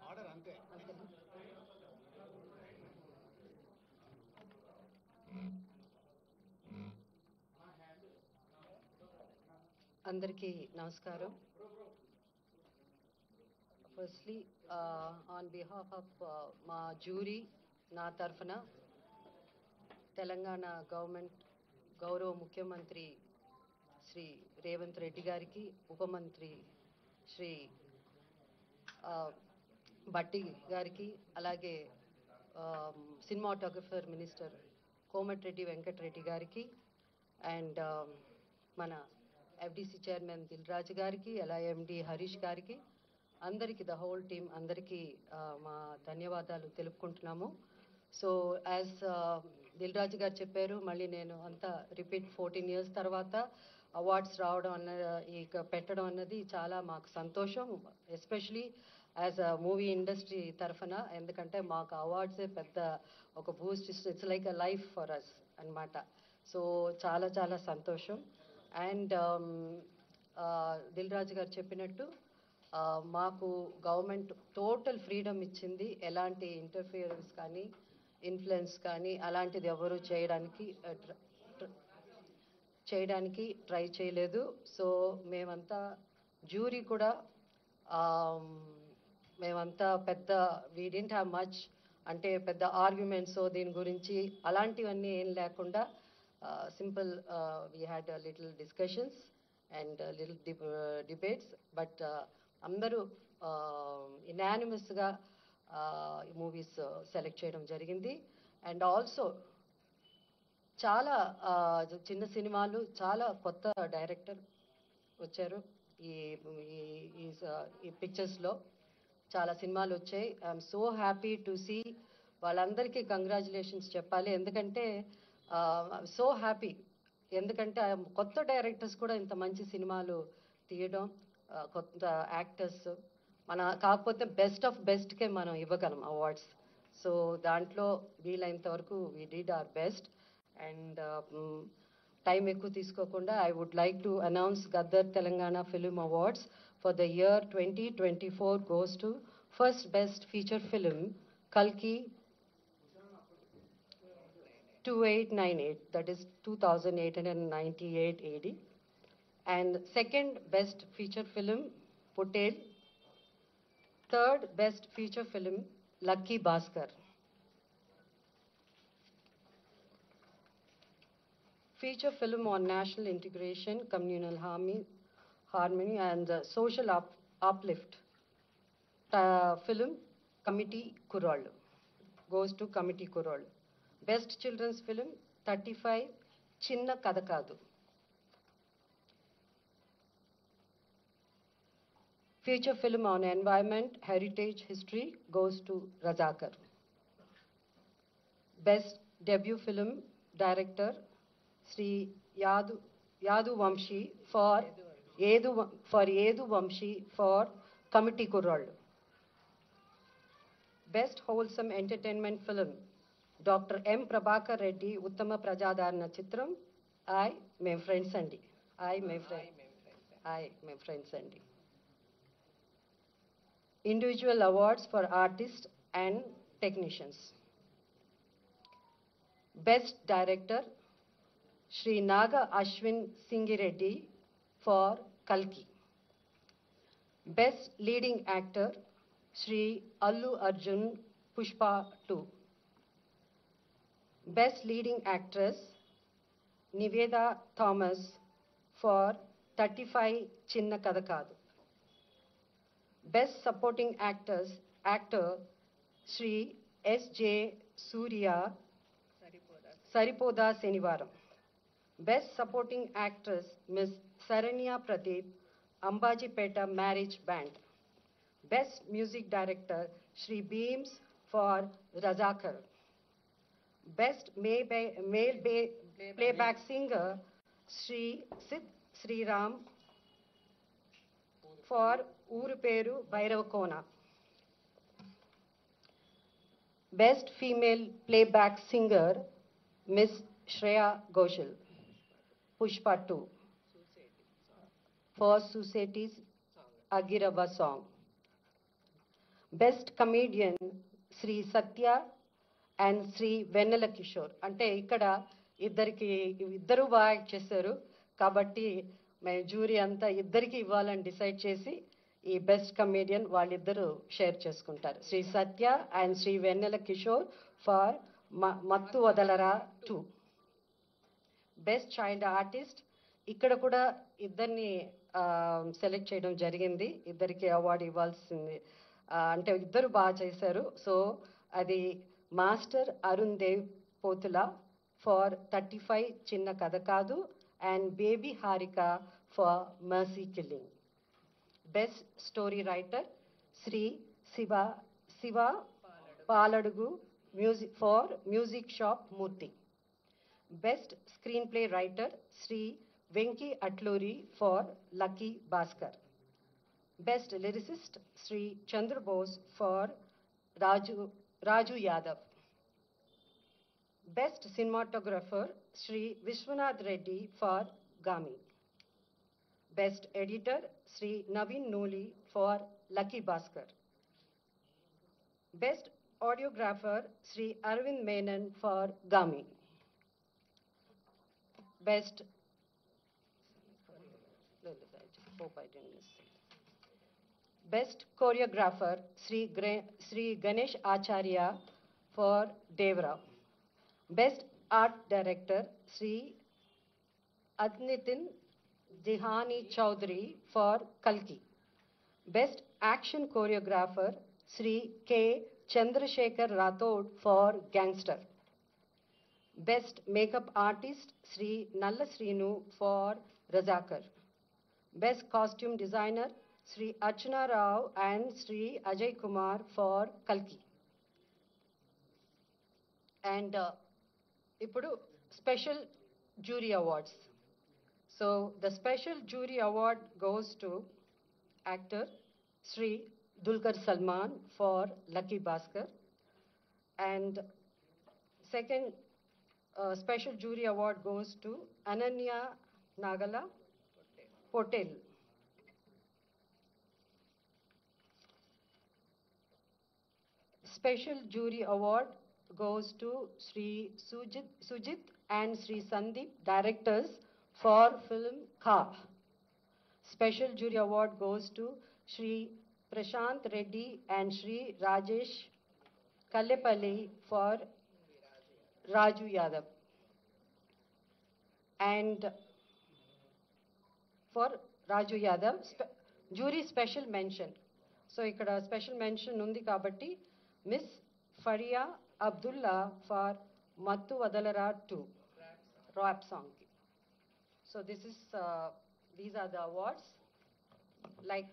Order అంతే. అందరికీ నమస్కారం. ఫస్ట్లీ ఆన్ బిహాఫ్ ఆఫ్ మా జ్యూరీ, నా తరఫున తెలంగాణ గవర్నమెంట్ గౌరవ ముఖ్యమంత్రి శ్రీ రేవంత్ రెడ్డి గారికి, ఉప మంత్రి శ్రీ భట్టి గారికి, అలాగే సినిమాటోగ్రఫర్ మినిస్టర్ కోమటిరెడ్డి వెంకటరెడ్డి గారికి, అండ్ మన ఎఫ్డిసి చైర్మన్ దిల్ రాజు గారికి, అలా ఎండి హరీష్ గారికి, అందరికీ ద హోల్ టీమ్ అందరికీ మా ధన్యవాదాలు తెలుపుకుంటున్నాము. సో యాజ్ దిల్ రాజు గారు చెప్పారు, మళ్ళీ నేను అంతా రిపీట్ 14 years తర్వాత అవార్డ్స్ రావడం ఇక పెట్టడం అన్నది చాలా మాకు సంతోషం, especially as a movie industry తరఫున. ఎందుకంటే మాకు అవార్డ్సే పెద్ద ఒక boost, it's like a life for us అనమాట. సో చాలా చాలా సంతోషం. అండ్ దిల్ రాజు గారు చెప్పినట్టు మాకు గవర్నమెంట్ టోటల్ ఫ్రీడమ్ ఇచ్చింది, ఎలాంటి ఇంటర్ఫియరెన్స్ కానీ ఇన్ఫ్లుయెన్స్ కానీ అలాంటిది ఎవరు చేయడానికి ట్రై చేయలేదు. సో మేమంతా జ్యూరీ కూడా మేమంతా పెద్ద వీ డింట్ హ్యావ్ మచ్, అంటే పెద్ద ఆర్గ్యుమెంట్స్ దీని గురించి అలాంటివన్నీ ఏం లేకుండా simple we had little discussions and little debates, but అందరూ ఇనానిమస్గా మూవీస్ సెలెక్ట్ చేయడం జరిగింది. అండ్ ఆల్సో చాలా చిన్న సినిమాలు, చాలా కొత్త డైరెక్టర్ వచ్చారు ఈ ఈ పిక్చర్స్లో. చాలా సినిమాలు వచ్చాయి. I'm so happy to see. వాళ్ళందరికీ కంగ్రాచులేషన్స్ చెప్పాలి, ఎందుకంటే సో హ్యాపీ, ఎందుకంటే కొత్త డైరెక్టర్స్ కూడా ఇంత మంచి సినిమాలు తీయడం, కొత్త యాక్టర్స్ కాకపోతే బెస్ట్ ఆఫ్ బెస్ట్కే మనం ఇవ్వగలం అవార్డ్స్. సో దాంట్లో వీలైనంత వరకు we did our best. And time ఎక్కువ తీసుకోకుండా I would like to announce Gaddar Telangana film awards for the year 2024 goes to first best feature film Kalki 2898, that is 2898 AD, and second best feature film Putel, third best feature film Lucky Bhaskar. Feature film on national integration, communal harmony and social uplift. Film Committee Kurol goes to Committee Kurol. Best children's film 35 Chinna Kadakadu. Feature film on environment, heritage, history goes to Razakar. Best debut film director Sri Yadu Vamshi for Yedu Vamshi for Committee Kurol. Best wholesome entertainment film Dr. M. Prabhakar Reddy Uttama Prajadarana Chitram I, my friend Sandy. My friend Sandy. Individual awards for artists and technicians. Best director Sri Naga Ashwin Singireddy for Kalki. Best leading actor Sri Allu Arjun Pushpa 2. Best leading actress Niveda Thomas for 35 Chinna Kadakadu. Best supporting actor Sri S.J. Surya Saripoda Senivaram. Best supporting actress Ms. Saranya Pradeep Ambajipeta Marriage Band. Best music director Sri Beams for Razakar. Best male playback singer Sri Sid Sri Ram for Uruperu Bairavakona. Best female playback singer Miss Shreya Ghoshal, Pushpa 2 for Society's Agirava song. Best comedian Sri Satya and Sri Vennela Kishore. అంటే ఇక్కడ ఇద్దరు బాగా act చేశారు కాబట్టి మేము jury అంతా ఇద్దరికి ఇవ్వాలని డిసైడ్ చేసి ఈ బెస్ట్ కమేడియన్ వాళ్ళిద్దరూ షేర్ చేసుకుంటారు. Sri Satya and Sri Vennela Kishore for Mathu Vadalara 2. Best child artist ఇక్కడ కూడా ఇద్దరిని సెలెక్ట్ చేయడం జరిగింది. ఇద్దరికి అవార్డు ఇవ్వాల్సింది. అంటే ఇద్దరు బాగా చేశారు. సో అది మాస్టర్ అరుణ్ దేవ్ పోతుల ఫర్ 35 చిన్న కథ కాదు and baby Harika for mercy killing. Best story writer Sri Shiva Paladugu music for music shop Murthy. Best screen play writer Sri Venky Atluri for lucky Bhaskar. Best lyricist Sri Chandra Bose for Raju Yadav. Best cinematographer Sri Vishwanath Reddy for Gami. Best editor Sri Naveen Noli for Lucky Bhaskar. Best audiographer Sri Arvind Menon for Gami. Best hope I didn't miss it. Best choreographer Sri Ganesh Acharya for Devra. Best art director Sri Adnitin Dihani Chaudhary for Kalki. Best action choreographer Sri K. Chandrasekhar Rathod for Gangster. Best makeup artist Sri Nalla Srinu for Razakar. Best costume designer Sri Archana Rao and Sri Ajay Kumar for Kalki. And ఇప్పుడు special jury awards. So the special jury award goes to actor Sri Dulquer Salman for Lucky Bhaskar. And second special jury award goes to Ananya Nagala Potel. Special jury award goes to Sri Sujit and Sri Sandeep, directors for film Kha. Special jury award goes to Sri Prashant Reddy and Sri Rajesh Kallepalli for Raju Yadav. And for Raju Yadav, jury special mention. So ikkada special mention undi kabatti Miss Faria Abdullah for Mattu Vadalara 2 rap song. So these are the awards. Like